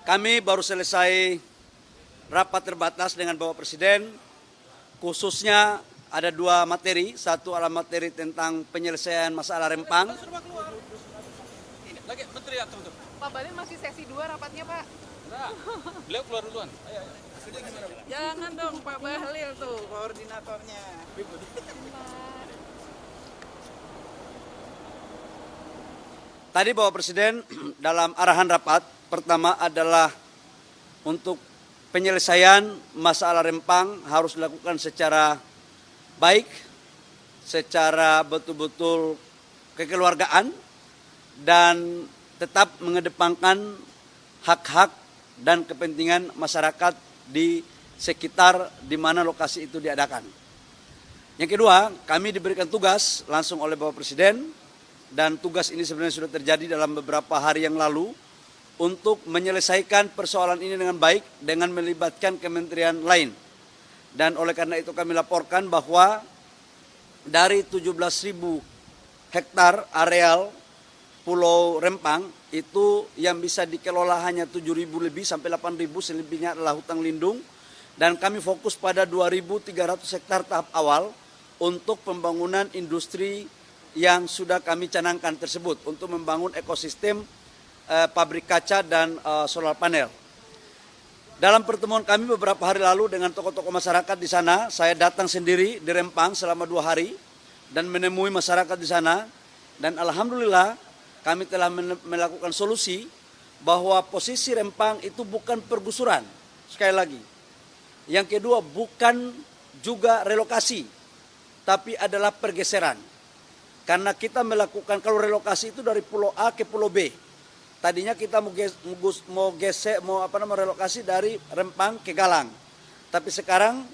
Kami baru selesai rapat terbatas dengan Bapak Presiden, khususnya ada dua materi. Satu adalah materi tentang penyelesaian masalah Rempang. Lagi Menteri ya, tuh. Pak Balin masih sesi 2 rapatnya, Pak. Nah, beliau keluar duluan. Ayo. Jangan dong Pak Bahlil tuh koordinatornya. Tadi Bapak Presiden dalam arahan rapat pertama adalah untuk penyelesaian masalah Rempang harus dilakukan secara baik, secara betul-betul kekeluargaan, dan tetap mengedepankan hak-hak dan kepentingan masyarakat di sekitar di mana lokasi itu diadakan. Yang kedua, kami diberikan tugas langsung oleh Bapak Presiden, dan tugas ini sebenarnya sudah terjadi dalam beberapa hari yang lalu, untuk menyelesaikan persoalan ini dengan baik dengan melibatkan kementerian lain. Dan oleh karena itu kami laporkan bahwa dari 17.000 hektar areal Pulau Rempang itu yang bisa dikelola hanya 7.000 lebih sampai 8.000, selebihnya adalah hutan lindung. Dan kami fokus pada 2.300 hektar tahap awal untuk pembangunan industri yang sudah kami canangkan tersebut untuk membangun ekosistem pabrik kaca dan solar panel. Dalam pertemuan kami beberapa hari lalu dengan tokoh-tokoh masyarakat di sana, saya datang sendiri di Rempang selama 2 hari dan menemui masyarakat di sana, dan alhamdulillah kami telah melakukan solusi bahwa posisi Rempang itu bukan pergusuran, sekali lagi. Yang kedua, bukan juga relokasi, tapi adalah pergeseran. Karena kita melakukan, kalau relokasi itu dari pulau A ke pulau B. Tadinya kita mau relokasi dari Rempang ke Galang. Tapi sekarang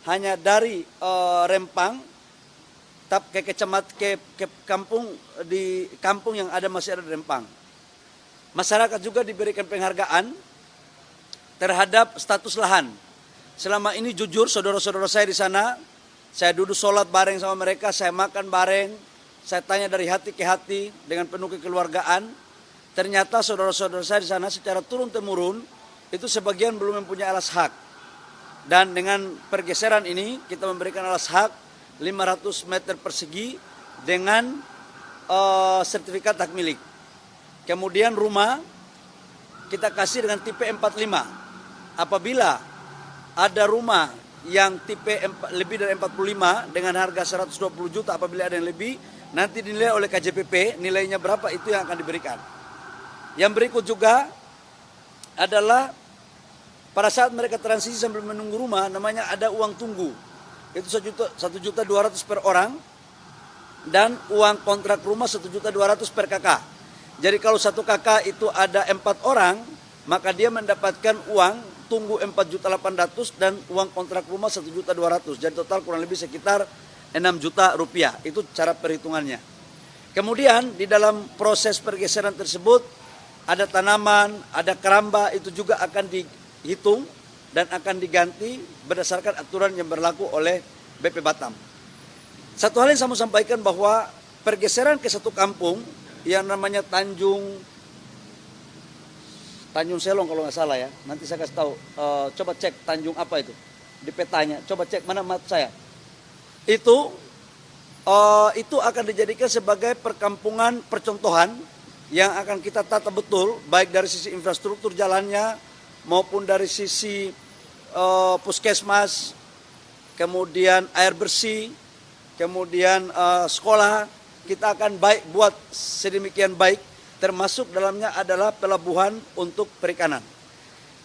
hanya dari Rempang ke kampung yang masih ada di Rempang. Masyarakat juga diberikan penghargaan terhadap status lahan. Selama ini jujur saudara-saudara saya di sana, saya duduk sholat bareng sama mereka, saya makan bareng, saya tanya dari hati ke hati dengan penuh kekeluargaan. Ternyata saudara-saudara saya di sana secara turun-temurun itu sebagian belum mempunyai alas hak. Dan dengan pergeseran ini kita memberikan alas hak 500 meter persegi dengan sertifikat hak milik. Kemudian rumah kita kasih dengan tipe 45. Apabila ada rumah yang tipe lebih dari 45 dengan harga 120 juta, apabila ada yang lebih, nanti dinilai oleh KJPP, nilainya berapa itu yang akan diberikan. Yang berikut juga adalah pada saat mereka transisi sambil menunggu rumah, namanya ada uang tunggu. Itu 1.200.000 per orang, dan uang kontrak rumah 1.200.000 per kakak. Jadi kalau satu kakak itu ada 4 orang, maka dia mendapatkan uang tunggu 4.800.000 dan uang kontrak rumah 1.200.000. Jadi total kurang lebih sekitar 6 juta rupiah. Itu cara perhitungannya. Kemudian di dalam proses pergeseran tersebut ada tanaman, ada keramba, itu juga akan dihitung dan akan diganti berdasarkan aturan yang berlaku oleh BP Batam. Satu hal yang saya mau sampaikan bahwa pergeseran ke satu kampung yang namanya Tanjung Selong kalau nggak salah ya. Nanti saya kasih tahu. Coba cek Tanjung apa itu di petanya. Coba cek mana map saya. Itu akan dijadikan sebagai perkampungan percontohan yang akan kita tata betul, baik dari sisi infrastruktur jalannya maupun dari sisi puskesmas, kemudian air bersih, kemudian sekolah. Kita akan buat sedemikian baik, termasuk dalamnya adalah pelabuhan untuk perikanan.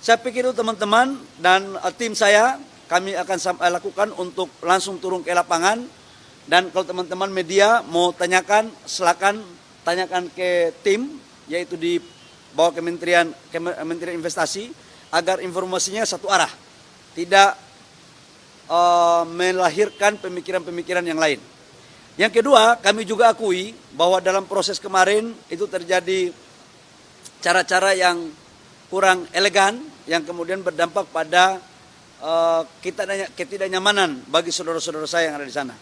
Saya pikir itu teman-teman dan tim saya, kami akan lakukan untuk langsung turun ke lapangan. Dan kalau teman-teman media mau tanyakan, silakan tanyakan ke tim, yaitu di bawah Kementerian Investasi, agar informasinya satu arah, tidak melahirkan pemikiran-pemikiran yang lain. Yang kedua, kami juga akui bahwa dalam proses kemarin itu terjadi cara-cara yang kurang elegan, yang kemudian berdampak pada ketidaknyamanan bagi saudara-saudara saya yang ada di sana.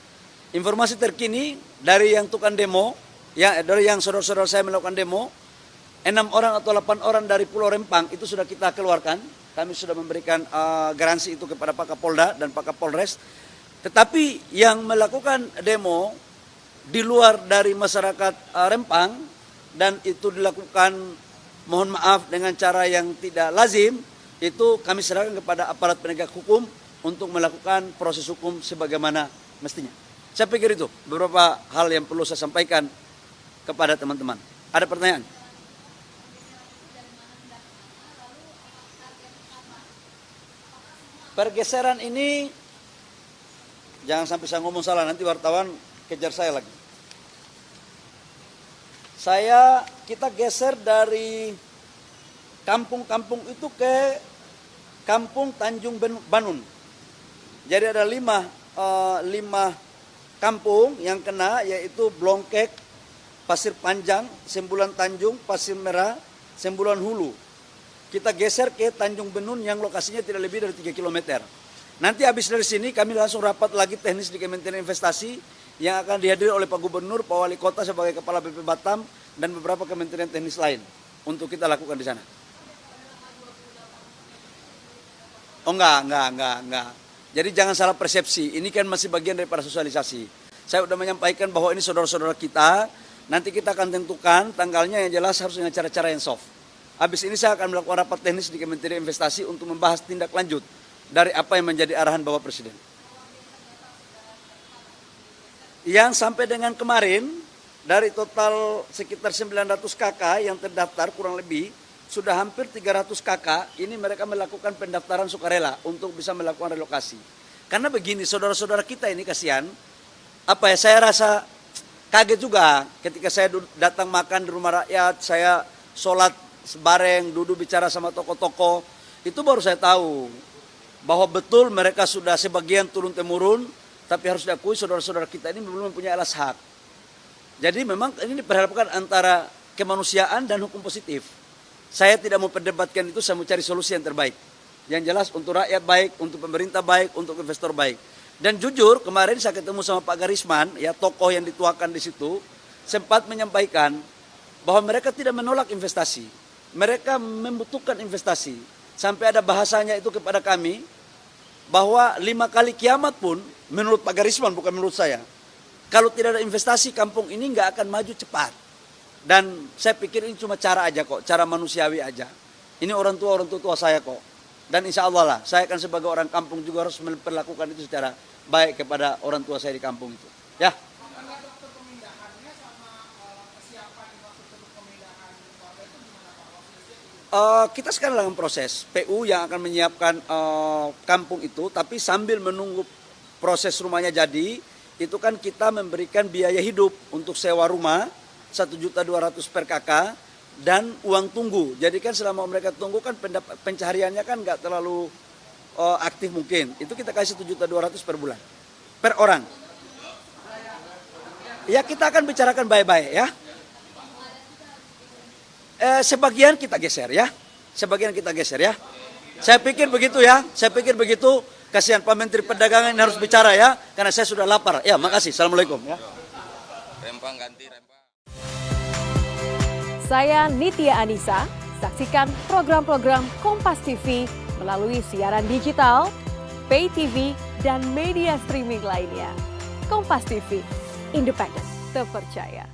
Informasi terkini dari yang tukang demo, dari yang saudara-saudara saya melakukan demo, 6 orang atau 8 orang dari Pulau Rempang itu sudah kita keluarkan. Kami sudah memberikan garansi itu kepada Pak Kapolda dan Pak Kapolres. Tetapi yang melakukan demo di luar dari masyarakat Rempang dan itu dilakukan, mohon maaf, dengan cara yang tidak lazim, itu kami serahkan kepada aparat penegak hukum untuk melakukan proses hukum sebagaimana mestinya. Saya pikir itu beberapa hal yang perlu saya sampaikan kepada teman-teman. Ada pertanyaan? Pergeseran ini, jangan sampai saya ngomong salah, nanti wartawan kejar saya lagi. Kita geser dari kampung-kampung itu ke kampung Tanjung Banun. Jadi ada lima kampung yang kena, yaitu Blongkek, Pasir Panjang, Sembulan Tanjung, Pasir Merah, Sembulan Hulu. Kita geser ke Tanjung Benun yang lokasinya tidak lebih dari 3 km. Nanti habis dari sini kami langsung rapat lagi teknis di Kementerian Investasi yang akan dihadiri oleh Pak Gubernur, Pak Wali Kota sebagai Kepala BP Batam dan beberapa kementerian teknis lain untuk kita lakukan di sana. Oh enggak. Jadi jangan salah persepsi. Ini kan masih bagian daripada sosialisasi. Saya sudah menyampaikan bahwa ini saudara-saudara kita. Nanti kita akan tentukan tanggalnya, yang jelas harus dengan cara-cara yang soft. Habis ini saya akan melakukan rapat teknis di Kementerian Investasi untuk membahas tindak lanjut dari apa yang menjadi arahan Bapak Presiden. Yang sampai dengan kemarin, dari total sekitar 900 KK yang terdaftar kurang lebih, sudah hampir 300 KK, ini mereka melakukan pendaftaran sukarela untuk bisa melakukan relokasi. Karena begini, saudara-saudara kita ini kasihan, saya rasa kaget juga ketika saya datang makan di rumah rakyat, saya sholat sebareng, duduk bicara sama tokoh-tokoh, itu baru saya tahu bahwa betul mereka sudah sebagian turun-temurun, tapi harus diakui saudara-saudara kita ini belum mempunyai alas hak. Jadi memang ini diperhadapkan antara kemanusiaan dan hukum positif. Saya tidak mau perdebatkan itu, saya mau cari solusi yang terbaik. Yang jelas untuk rakyat baik, untuk pemerintah baik, untuk investor baik. Dan jujur, kemarin saya ketemu sama Pak Garisman, tokoh yang dituakan di situ, sempat menyampaikan bahwa mereka tidak menolak investasi. Mereka membutuhkan investasi. Sampai ada bahasanya itu kepada kami, bahwa 5 kali kiamat pun, menurut Pak Garisman, bukan menurut saya, kalau tidak ada investasi, kampung ini nggak akan maju cepat. Dan saya pikir ini cuma cara aja kok, cara manusiawi aja. Ini orang tua saya kok. Dan insya Allah lah, saya akan sebagai orang kampung juga harus memperlakukan itu secara baik kepada orang tua saya di kampung itu. Ya. Kita sekarang dalam proses PU yang akan menyiapkan kampung itu, tapi sambil menunggu proses rumahnya jadi, itu kan kita memberikan biaya hidup untuk sewa rumah 1.200.000 per KK dan uang tunggu. Jadi kan selama mereka tunggu kan pencahariannya kan nggak terlalu aktif mungkin. Itu kita kasih 1.200.000 per bulan, per orang. Ya kita akan bicarakan baik-baik ya. Sebagian kita geser ya. Sebagian kita geser ya. Saya pikir begitu ya. Saya pikir begitu. Kasihan Pak Menteri Perdagangan ini harus bicara ya. Karena saya sudah lapar. Ya makasih. Assalamualaikum ya. Rempang ganti Rempang. Saya Nitya Anissa. Saksikan program-program Kompas TV melalui siaran digital, pay TV, dan media streaming lainnya. Kompas TV, independen, terpercaya.